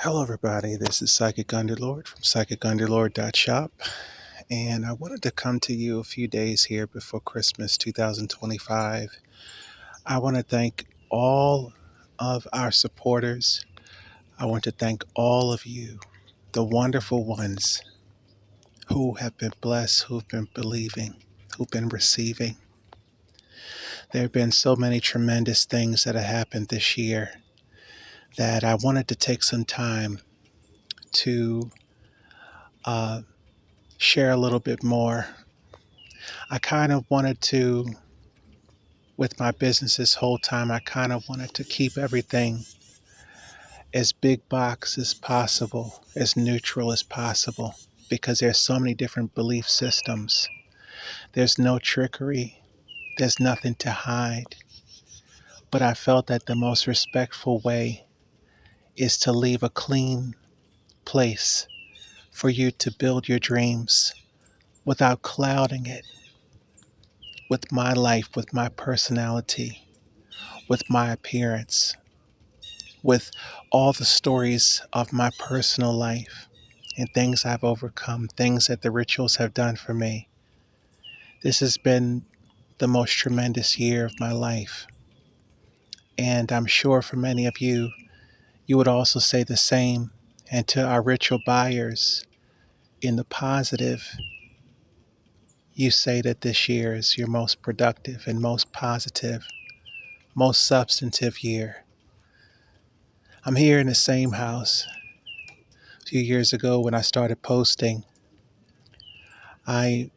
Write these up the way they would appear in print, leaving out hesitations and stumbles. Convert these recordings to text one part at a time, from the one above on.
Hello, everybody. This is Psychic Underlord from PsychicUnderLord.shop, and I wanted to come to you a few days here before Christmas 2025. I want to thank all of our supporters. I want to thank all of you, the wonderful ones who have been blessed, who've been believing, who've been receiving. There have been so many tremendous things that have happened this year that I wanted to take some time to uh, share a little bit more. I kind of wanted to, with my business this whole time, I kind of wanted to keep everything as big box as possible, as neutral as possible, because there's so many different belief systems. There's no trickery, there's nothing to hide. But I felt that the most respectful way is to leave a clean place for you to build your dreams without clouding it with my life, with my personality, with my appearance, with all the stories of my personal life and things I've overcome, things that the rituals have done for me. This has been the most tremendous year of my life. And I'm sure for many of you, you would also say the same. And to our ritual buyers, in the positive, you say that this year is your most productive and most positive, most substantive year. I'm here in the same house. A few years ago when I started posting, I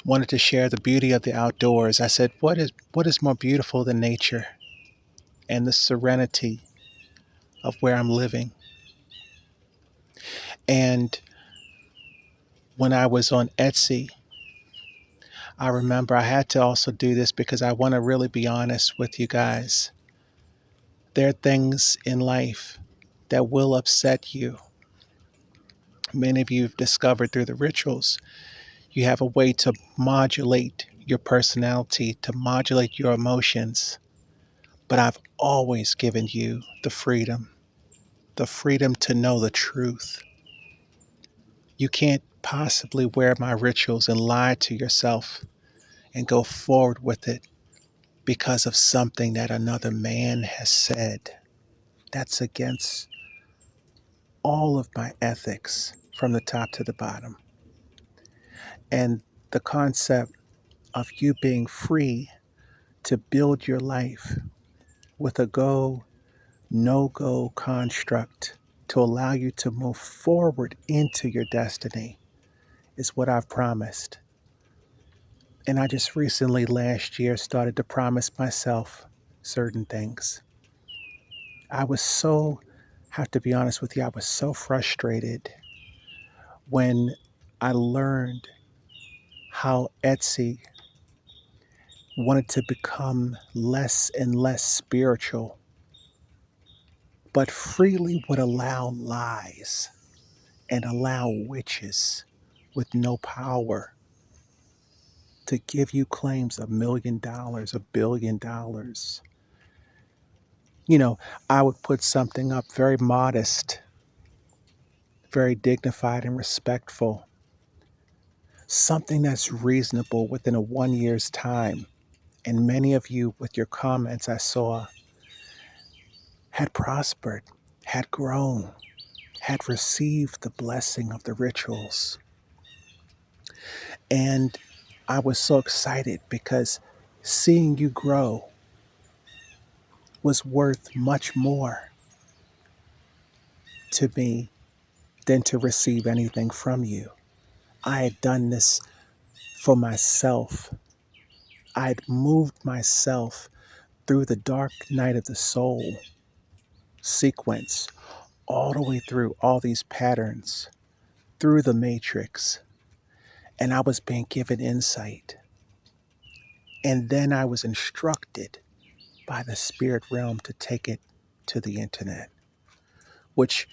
wanted to share the beauty of the outdoors. I said, what is more beautiful than nature and the serenity of where I'm living? And when I was on Etsy, I remember I had to also do this because I want to really be honest with you guys. There are things in life that will upset you. Many of you have discovered through the rituals, you have a way to modulate your personality, to modulate your emotions. But I've always given you the freedom to know the truth. You can't possibly wear my rituals and lie to yourself and go forward with it because of something that another man has said. That's against all of my ethics from the top to the bottom. And the concept of you being free to build your life with a go, no go construct to allow you to move forward into your destiny is what I've promised. And I just recently, last year, started to promise myself certain things. I was so, have to be honest with you, I was so frustrated when I learned how Etsy wanted to become less and less spiritual, but freely would allow lies and allow witches with no power to give you claims of $1 million, $1 billion. I would put something up very modest, very dignified and respectful, something that's reasonable within a 1 year's time. And many of you, with your comments, I saw, had prospered, had grown, had received the blessing of the rituals. And I was so excited because seeing you grow was worth much more to me than to receive anything from you. I had done this for myself. I'd moved myself through the dark night of the soul sequence, all the way through all these patterns, through the matrix, and I was being given insight. And then I was instructed by the spirit realm to take it to the internet, which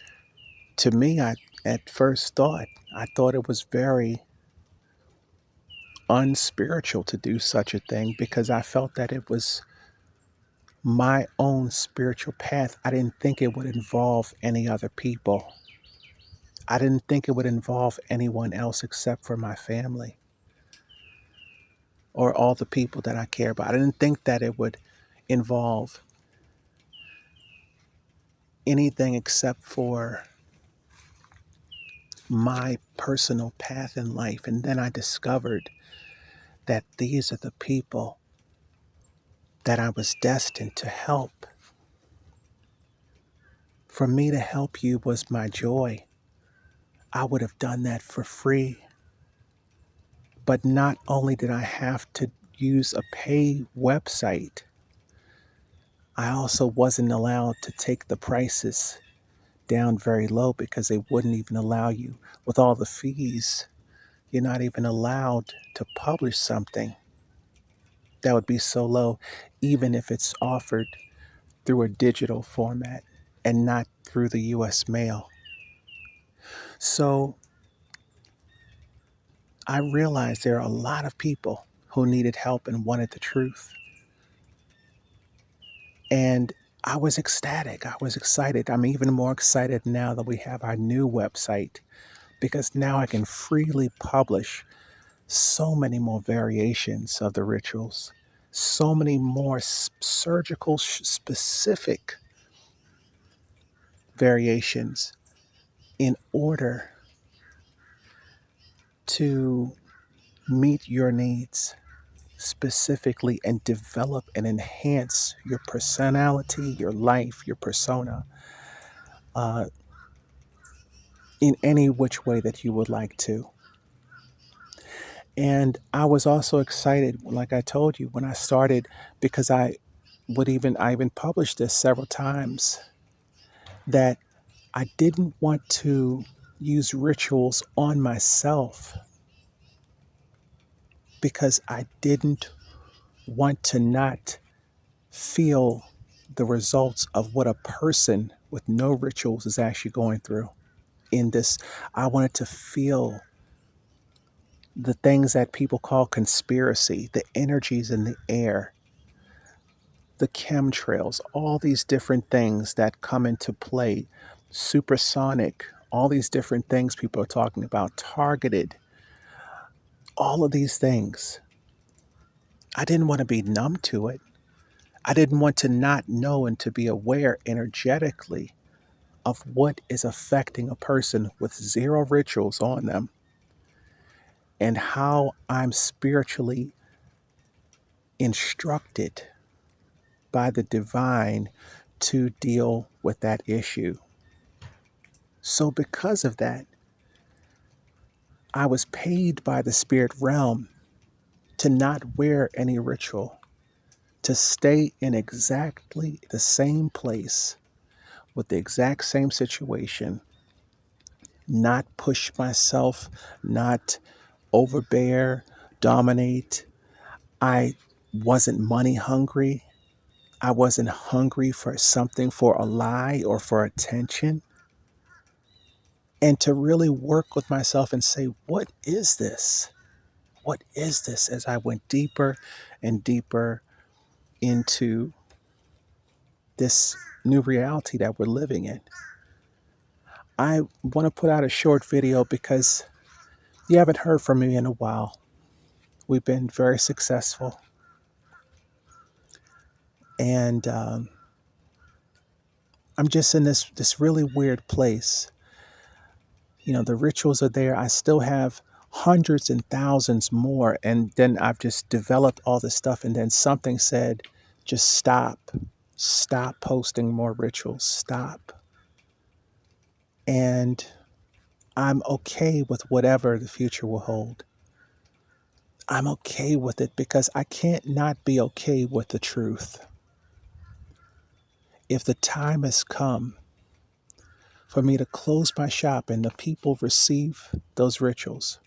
to me, I at first I thought it was very unspiritual to do such a thing because I felt that it was my own spiritual path, I didn't think it would involve any other people. I didn't think it would involve anyone else except for my family or all the people that I care about. I didn't think that it would involve anything except for my personal path in life. And then I discovered that these are the people that I was destined to help. For me to help you was my joy. I would have done that for free. But not only did I have to use a pay website, I also wasn't allowed to take the prices down very low because they wouldn't even allow you, with all the fees, you're not even allowed to publish something that would be so low, even if it's offered through a digital format and not through the US mail. So I realized there are a lot of people who needed help and wanted the truth. And I was ecstatic. I was excited. I'm even more excited now that we have our new website because now I can freely publish so many more variations of the rituals, so many more surgical specific variations in order to meet your needs specifically and develop and enhance your personality, your life, your persona uh, in any which way that you would like to. And I was also excited, like I told you, when I started, because I even published this several times, that I didn't want to use rituals on myself because I didn't want to not feel the results of what a person with no rituals is actually going through in this. I wanted to feel the things that people call conspiracy, the energies in the air, the chemtrails, all these different things that come into play, supersonic, all these different things people are talking about, targeted, all of these things. I didn't want to be numb to it. I didn't want to not know and to be aware energetically of what is affecting a person with zero rituals on them and how I'm spiritually instructed by the divine to deal with that issue. So, because of that, I was paid by the spirit realm to not wear any ritual, to stay in exactly the same place with the exact same situation, not push myself, not overbear, dominate. I wasn't money hungry. I wasn't hungry for something, for a lie or for attention. And to really work with myself and say, what is this? What is this? As I went deeper and deeper into this new reality that we're living in. I want to put out a short video because you haven't heard from me in a while. We've been very successful. And I'm just in this really weird place. You know, the rituals are there. I still have hundreds and thousands more. And then I've just developed all this stuff. And then something said, just stop. Stop posting more rituals. Stop. And I'm okay with whatever the future will hold. I'm okay with it because I can't not be okay with the truth. If the time has come for me to close my shop and the people receive those rituals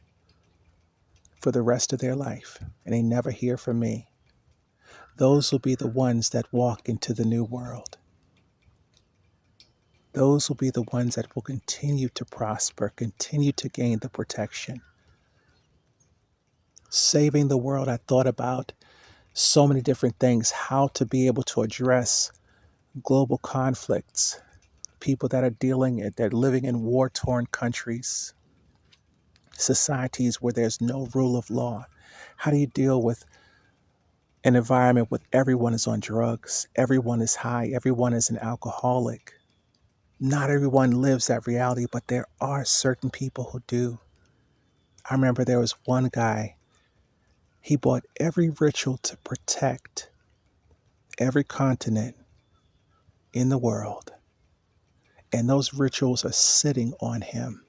for the rest of their life and they never hear from me, those will be the ones that walk into the new world. Those will be the ones that will continue to prosper, continue to gain the protection. Saving the world, I thought about so many different things, how to be able to address global conflicts, people that are they're living in war-torn countries, societies where there's no rule of law. How do you deal with an environment where everyone is on drugs, everyone is high, everyone is an alcoholic? Not everyone lives that reality, but there are certain people who do. I remember there was one guy, he bought every ritual to protect every continent in the world. And those rituals are sitting on him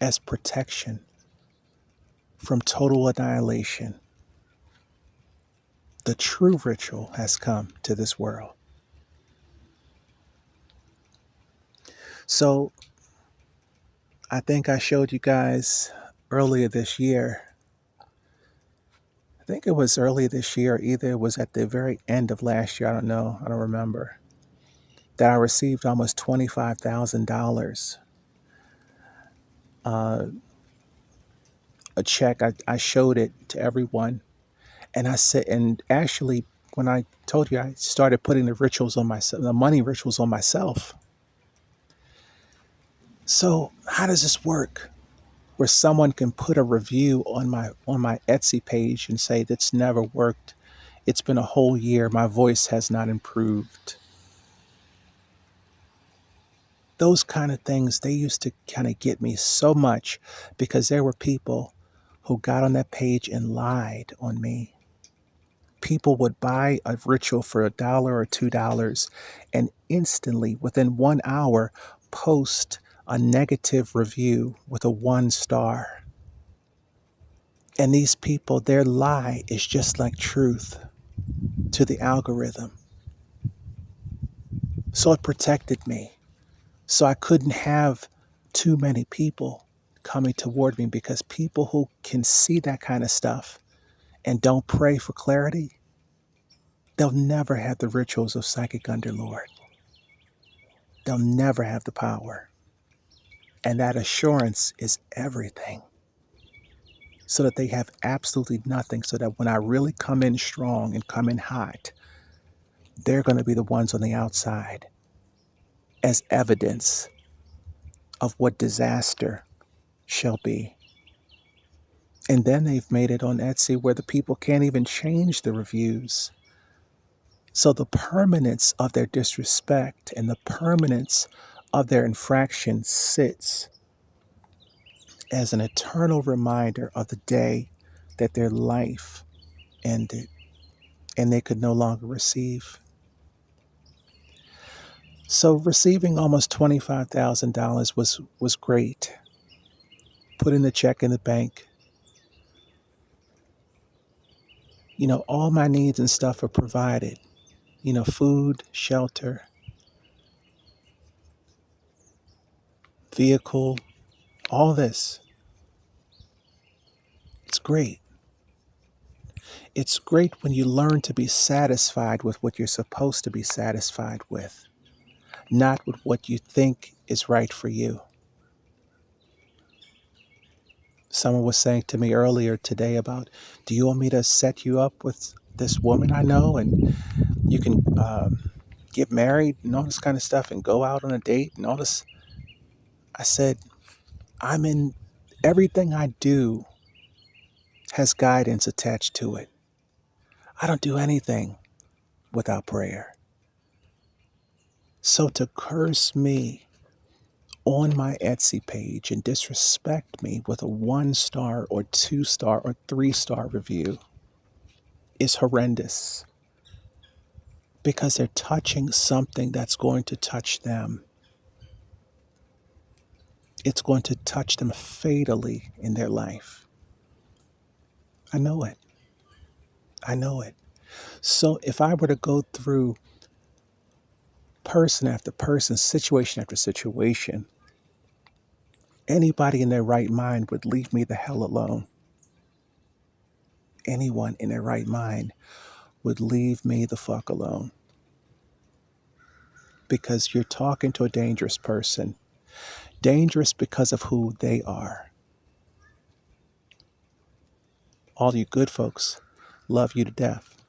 as protection from total annihilation. The true ritual has come to this world. So I think I showed you guys earlier this year. I think it was earlier this year, either it was at the very end of last year, I don't know, I don't remember, that I received almost $25,000, a check. I showed it to everyone. And I said, and actually, when I told you I started putting the rituals on myself, the money rituals on myself. So how does this work? Where someone can put a review on my Etsy page and say that's never worked. It's been a whole year. My voice has not improved. Those kind of things, they used to kind of get me so much because there were people who got on that page and lied on me. People would buy a ritual for $1 or $2 and instantly, within 1 hour, post a negative review with a 1 star. And these people, their lie is just like truth to the algorithm. So it protected me. So I couldn't have too many people coming toward me, because people who can see that kind of stuff and don't pray for clarity, they'll never have the rituals of Psychic Underlord. They'll never have the power. And that assurance is everything. So that they have absolutely nothing. So that when I really come in strong and come in hot, they're going to be the ones on the outside as evidence of what disaster shall be. And then they've made it on Etsy where the people can't even change the reviews. So the permanence of their disrespect and the permanence of their infraction sits as an eternal reminder of the day that their life ended and they could no longer receive. So receiving almost $25,000 was great. Putting the check in the bank. All my needs and stuff are provided. Food, shelter, vehicle, all this. It's great. It's great when you learn to be satisfied with what you're supposed to be satisfied with, not with what you think is right for you. Someone was saying to me earlier today about, do you want me to set you up with this woman I know and you can get married and all this kind of stuff and go out on a date and all this? I said, everything I do has guidance attached to it. I don't do anything without prayer. So to curse me on my Etsy page and disrespect me with a 1 star or 2 star or 3 star review is horrendous, because they're touching something that's going to touch them. It's going to touch them fatally in their life. I know it. I know it. So if I were to go through person after person, situation after situation, anybody in their right mind would leave me the hell alone. Anyone in their right mind would leave me the fuck alone. Because you're talking to a dangerous person. Dangerous because of who they are. All you good folks, love you to death.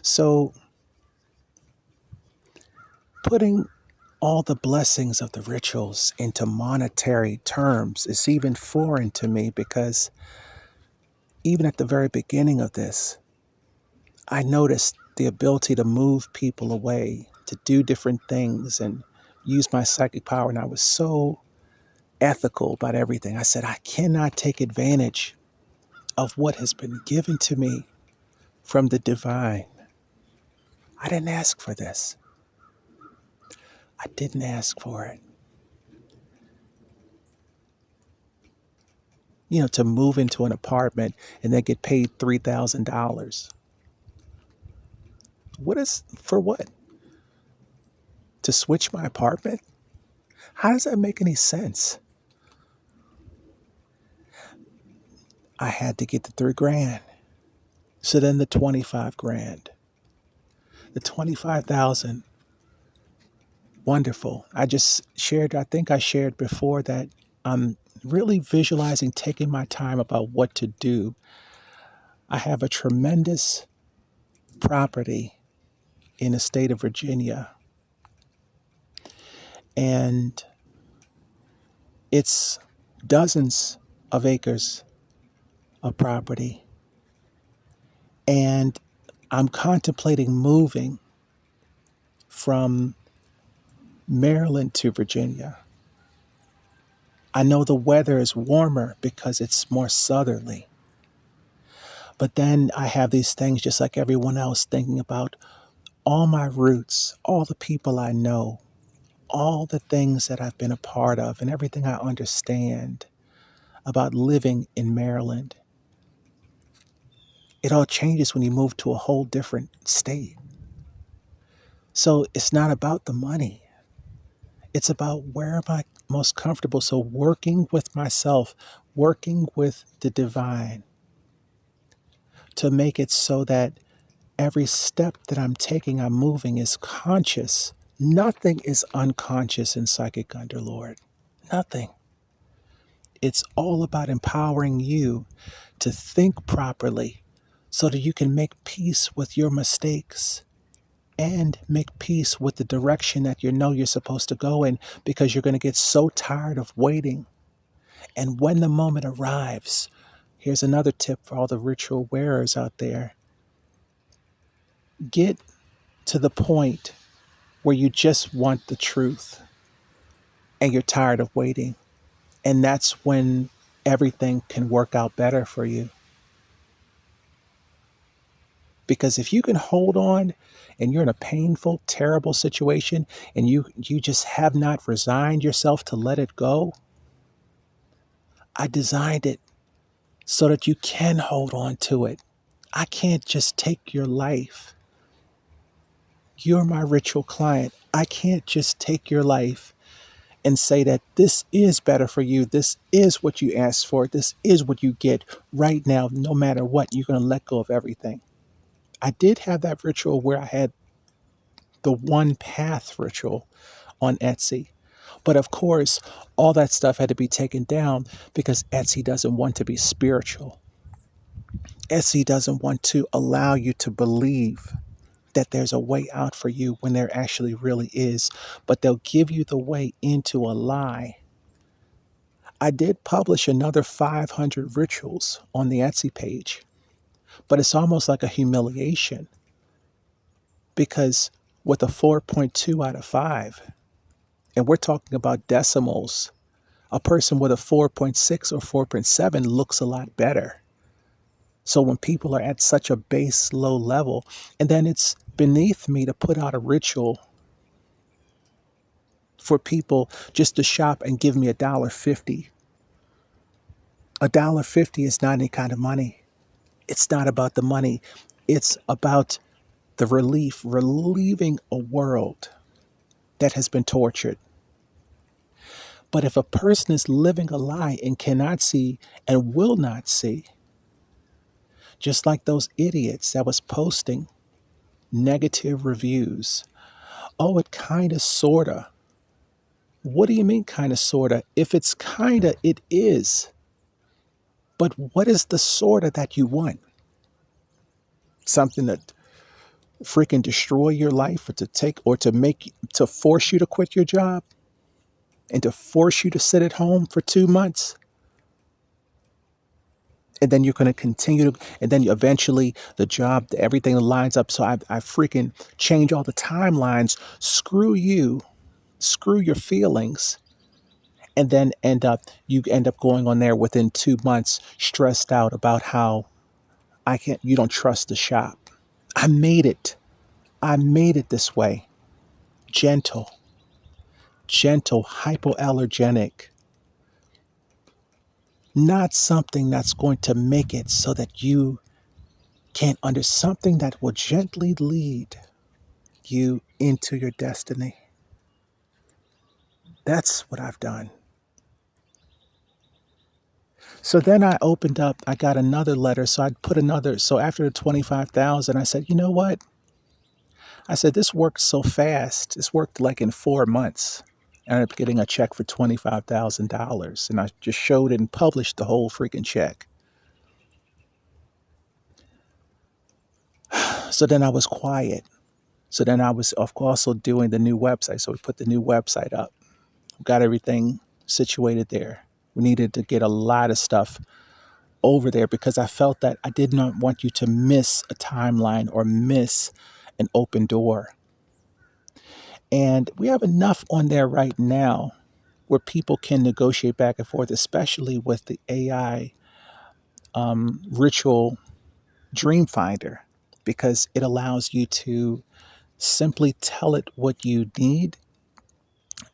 So putting all the blessings of the rituals into monetary terms is even foreign to me, because even at the very beginning of this, I noticed the ability to move people away, to do different things and use my psychic power. And I was so ethical about everything. I said, I cannot take advantage of what has been given to me from the divine. I didn't ask for this. I didn't ask for it. To move into an apartment and then get paid $3,000. For what? To switch my apartment? How does that make any sense? I had to get the 3 grand. So then the 25 grand, the 25,000. Wonderful. I think I shared before that I'm really visualizing taking my time about what to do. I have a tremendous property in the state of Virginia, and it's dozens of acres of property. And I'm contemplating moving from Maryland to Virginia. I know the weather is warmer because it's more southerly. But then I have these things, just like everyone else, thinking about all my roots, all the people I know, all the things that I've been a part of, and everything I understand about living in Maryland. It all changes when you move to a whole different state. So it's not about the money. It's about where am I most comfortable. So working with myself, working with the divine to make it so that every step that I'm taking, I'm moving is conscious. Nothing is unconscious in Psychic Underlord. Nothing. It's all about empowering you to think properly so that you can make peace with your mistakes and make peace with the direction that you're supposed to go in, because you're going to get so tired of waiting. And when the moment arrives, here's another tip for all the ritual wearers out there. Get to the point where you just want the truth and you're tired of waiting. And that's when everything can work out better for you. Because if you can hold on and you're in a painful, terrible situation and you just have not resigned yourself to let it go, I designed it so that you can hold on to it. I can't just take your life. You're my ritual client. I can't just take your life and say that this is better for you. This is what you asked for. This is what you get right now. No matter what, you're going to let go of everything. I did have that ritual where I had the one path ritual on Etsy. But of course, all that stuff had to be taken down because Etsy doesn't want to be spiritual. Etsy doesn't want to allow you to believe that there's a way out for you when there actually really is, but they'll give you the way into a lie. I did publish another 500 rituals on the Etsy page, but it's almost like a humiliation because with a 4.2 out of 5, and we're talking about decimals, a person with a 4.6 or 4.7 looks a lot better. So when people are at such a base low level, and then it's beneath me to put out a ritual for people just to shop and give me $1.50. $1.50 is not any kind of money. It's not about the money. It's about the relieving a world that has been tortured. But if a person is living a lie and cannot see and will not see, just like those idiots that was posting negative reviews. Oh, it kinda sorta. What do you mean kinda sorta? If it's kinda, it is. But what is the sorta that you want? something that freaking destroy your life, or to take, or to make, to force you to quit your job, and to force you to sit at home for 2 months. And then you're going to continue to, and then eventually the job, everything lines up. So I freaking change all the timelines. Screw you, screw your feelings. And then you end up going on there within 2 months, stressed out about how you don't trust the shop. I made it. I made it this way. Gentle, gentle, hypoallergenic, not something that's going to make it so that you can't under, something that will gently lead you into your destiny. That's what I've done. So then I got another letter. So I put another, so after the 25,000, I said, you know what? I said, this worked so fast. This worked like in 4 months. I ended up getting a check for $25,000. And I just showed and published the whole freaking check. So then I was quiet. So then I was also doing the new website. So we put the new website up, got everything situated there. We needed to get a lot of stuff over there because I felt that I did not want you to miss a timeline or miss an open door. And we have enough on there right now where people can negotiate back and forth, especially with the AI ritual dream finder, because it allows you to simply tell it what you need,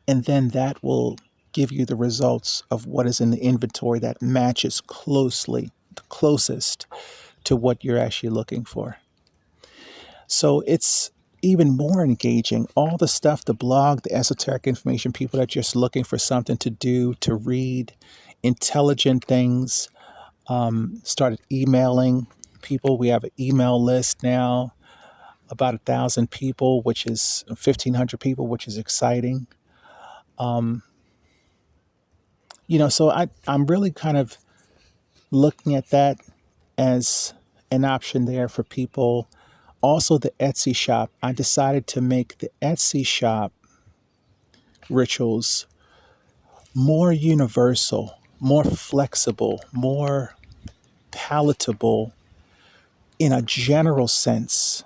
and then that will give you the results of what is in the inventory that matches closely, the closest to what you're actually looking for. So it's even more engaging. All the stuff, the blog, the esoteric information, people that are just looking for something to do, to read, intelligent things. Started emailing people. We have an email list now, about 1,000 people, which is 1,500 people, which is exciting. Um, so I'm really kind of looking at that as an option there for people. Also, the Etsy shop. I decided to make the Etsy shop rituals more universal, more flexible, more palatable in a general sense,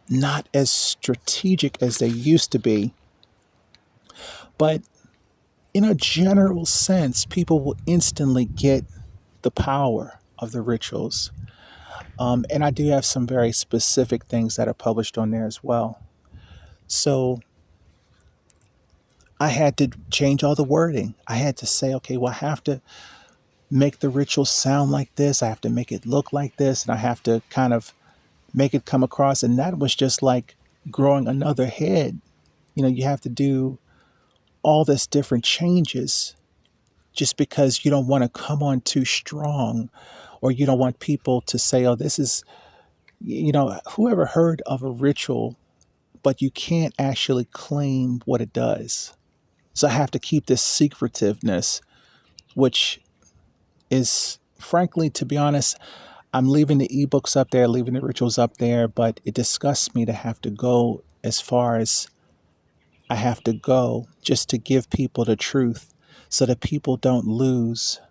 not as strategic as they used to be, but in a general sense, people will instantly get the power of the rituals. And I do have some very specific things that are published on there as well. So I had to change all the wording. I had to say, okay, well, I have to make the ritual sound like this. I have to make it look like this. And I have to kind of make it come across. And that was just like growing another head. You have to do all this different changes just because you don't want to come on too strong, or you don't want people to say, oh, this is, whoever heard of a ritual, but you can't actually claim what it does. So I have to keep this secretiveness, which is, frankly, to be honest, I'm leaving the ebooks up there, leaving the rituals up there, but it disgusts me to have to go as far as I have to go just to give people the truth so that people don't lose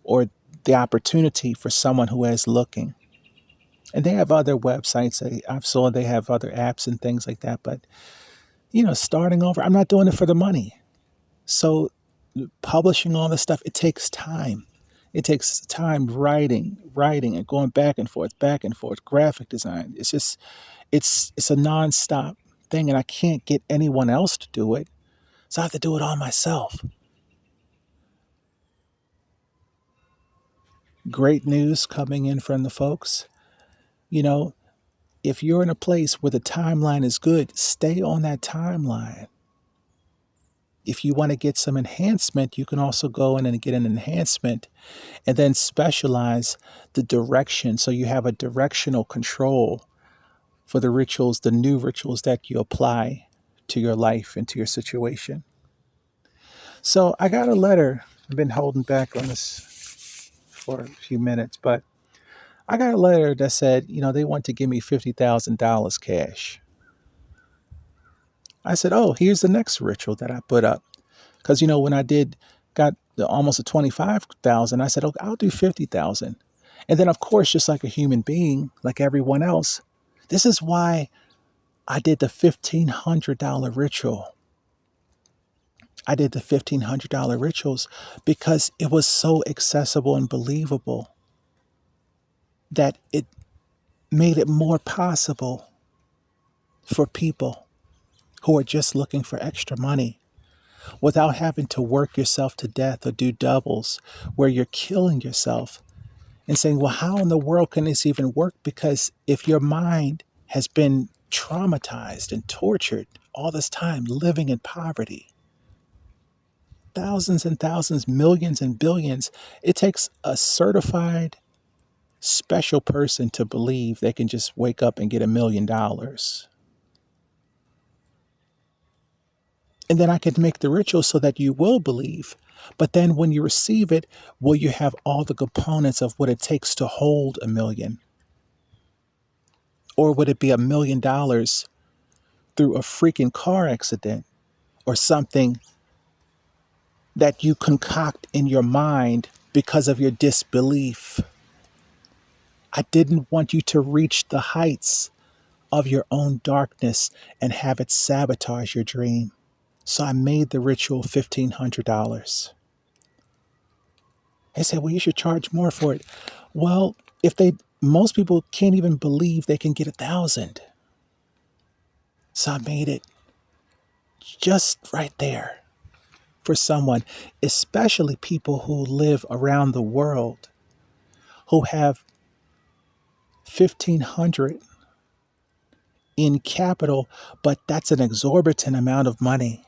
or the opportunity for someone who is looking. And they have other websites. I've saw they have other apps and things like that. But, starting over, I'm not doing it for the money. So publishing all this stuff, it takes time. It takes time writing and going back and forth, graphic design. It's just, it's a nonstop thing. And I can't get anyone else to do it. So I have to do it all myself. Great news coming in from the folks. You know, if you're in a place where the timeline is good, stay on that timeline. If you want to get some enhancement, you can also go in and get an enhancement and then specialize the direction. So you have a directional control for the rituals, the new rituals that you apply to your life and to your situation. So I got a letter. I've been holding back on this for a few minutes, but I got a letter that said, they want to give me $50,000 cash. I said, oh, here's the next ritual that I put up. Because, when I got almost a 25,000, I said, okay, I'll do 50,000. And then, of course, just like a human being, like everyone else, this is why I did the $1,500 ritual. I did the $1,500 rituals because it was so accessible and believable that it made it more possible for people who are just looking for extra money without having to work yourself to death or do doubles where you're killing yourself and saying, well, how in the world can this even work? Because if your mind has been traumatized and tortured all this time living in poverty, thousands and thousands, millions and billions, it takes a certified special person to believe they can just wake up and get $1 million. And then I can make the ritual so that you will believe. But then when you receive it, will you have all the components of what it takes to hold 1 million? Or would it be $1 million through a freaking car accident or something that you concoct in your mind because of your disbelief? I didn't want you to reach the heights of your own darkness and have it sabotage your dream. So I made the ritual $1,500. They said, well, you should charge more for it. Well, most people can't even believe they can get 1,000. So I made it just right there for someone, especially people who live around the world who have 1,500 in capital, but that's an exorbitant amount of money.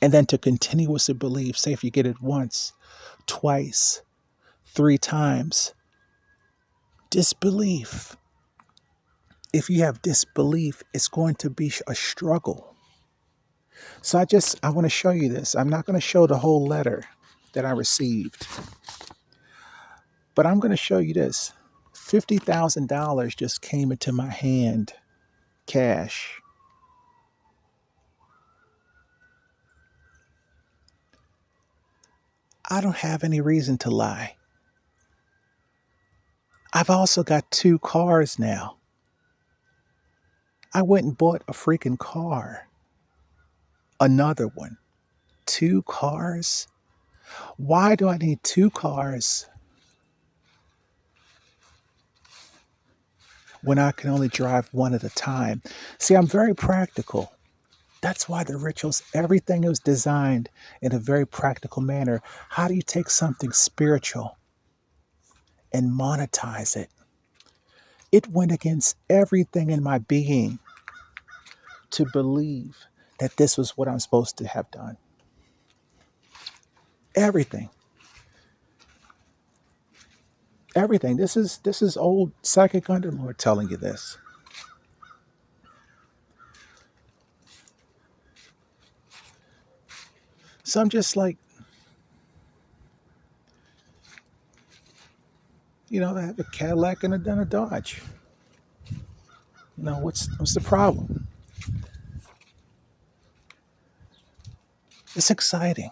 And then to continuously believe, say if you get it once, twice, 3 times, disbelief. If you have disbelief, it's going to be a struggle. So I want to show you this. I'm not going to show the whole letter that I received, but I'm going to show you this. $50,000 just came into my hand, cash. I don't have any reason to lie. I've also got 2 cars now. I went and bought a freaking car. Another one. 2 cars? Why do I need 2 cars when I can only drive one at a time? See, I'm very practical. That's why the rituals, everything was designed in a very practical manner. How do you take something spiritual and monetize it? It went against everything in my being to believe that this was what I'm supposed to have done. Everything. Everything. This is old psychic underlord telling you this. So I'm just like, I have a Cadillac and a Dodge. What's the problem? It's exciting.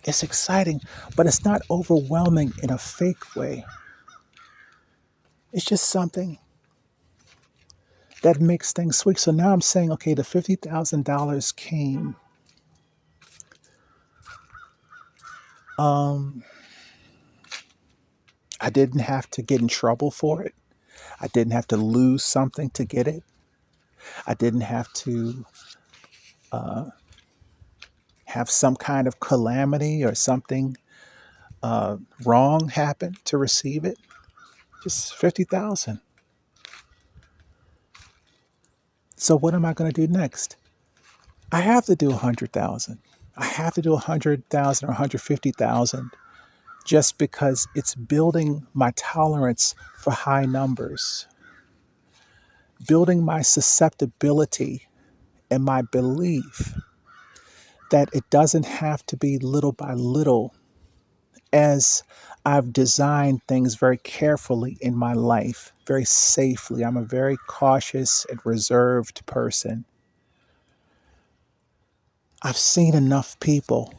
It's exciting, but it's not overwhelming in a fake way. It's just something that makes things sweet. So now I'm saying, okay, the $50,000 came. I didn't have to get in trouble for it. I didn't have to lose something to get it. I didn't have to have some kind of calamity or something wrong happen to receive it. Just 50,000. So what am I going to do next? I have to do 100,000. I have to do 100,000 or 150,000 just because it's building my tolerance for high numbers, building my susceptibility and my belief that it doesn't have to be little by little as I've designed things very carefully in my life, very safely. I'm a very cautious and reserved person. I've seen enough people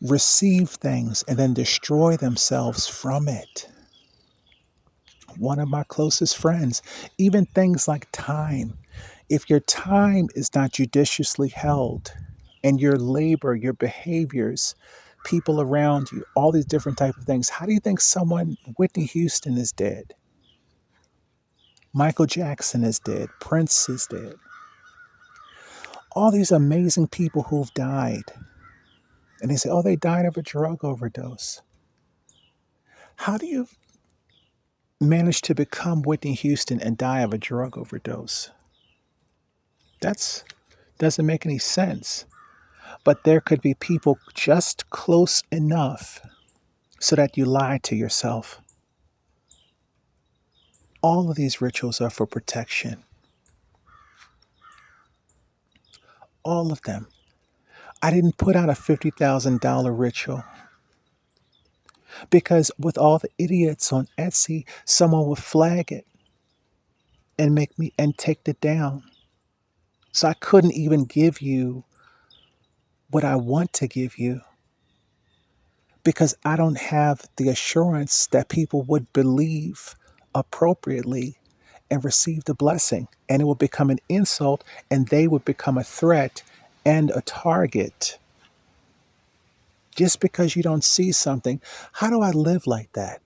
receive things and then destroy themselves from it. One of my closest friends, even things like time. If your time is not judiciously held and your labor, your behaviors, people around you, all these different type of things, how do you think Whitney Houston is dead? Michael Jackson is dead. Prince is dead. All these amazing people who've died. And they say, oh, they died of a drug overdose. How do you manage to become Whitney Houston and die of a drug overdose? That's doesn't make any sense. But there could be people just close enough so that you lie to yourself. All of these rituals are for protection. All of them. I didn't put out a $50,000 ritual because with all the idiots on Etsy, someone would flag it and make me and take it down. So I couldn't even give you what I want to give you because I don't have the assurance that people would believe appropriately and receive the blessing. And it would become an insult and they would become a threat and a target. Just because you don't see something, how do I live like that?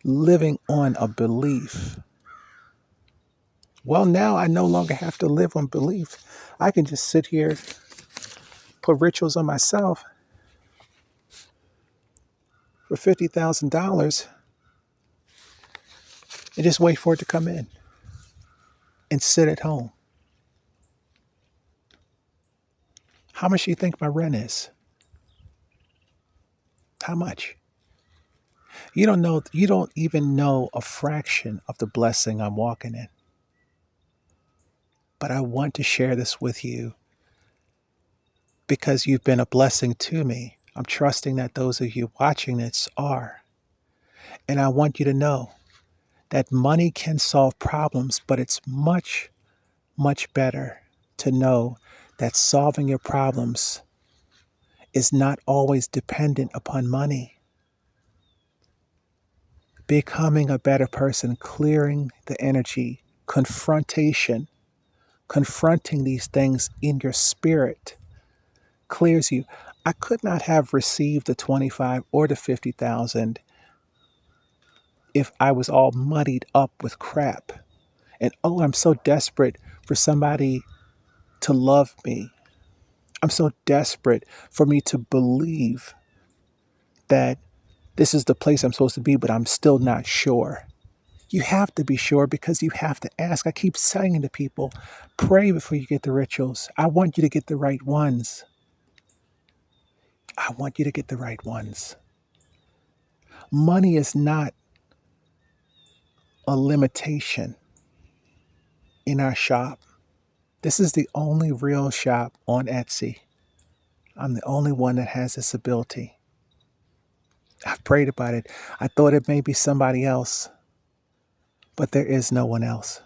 Living on a belief. Well, now I no longer have to live on belief. I can just sit here, put rituals on myself for $50,000 and just wait for it to come in and sit at home. How much do you think my rent is? How much? You don't even know a fraction of the blessing I'm walking in. But I want to share this with you because you've been a blessing to me. I'm trusting that those of you watching this are. And I want you to know that money can solve problems, but it's much, much better to know that solving your problems is not always dependent upon money. Becoming a better person, clearing the energy, confronting these things in your spirit clears you. I could not have received the 25 or the 50,000 if I was all muddied up with crap. And oh, I'm so desperate for somebody to love me. I'm so desperate for me to believe that this is the place I'm supposed to be, but I'm still not sure. You have to be sure because you have to ask. I keep saying to people, pray before you get the rituals. I want you to get the right ones. I want you to get the right ones. Money is not a limitation in our shop. This is the only real shop on Etsy. I'm the only one that has this ability. I've prayed about it. I thought it may be somebody else, but there is no one else.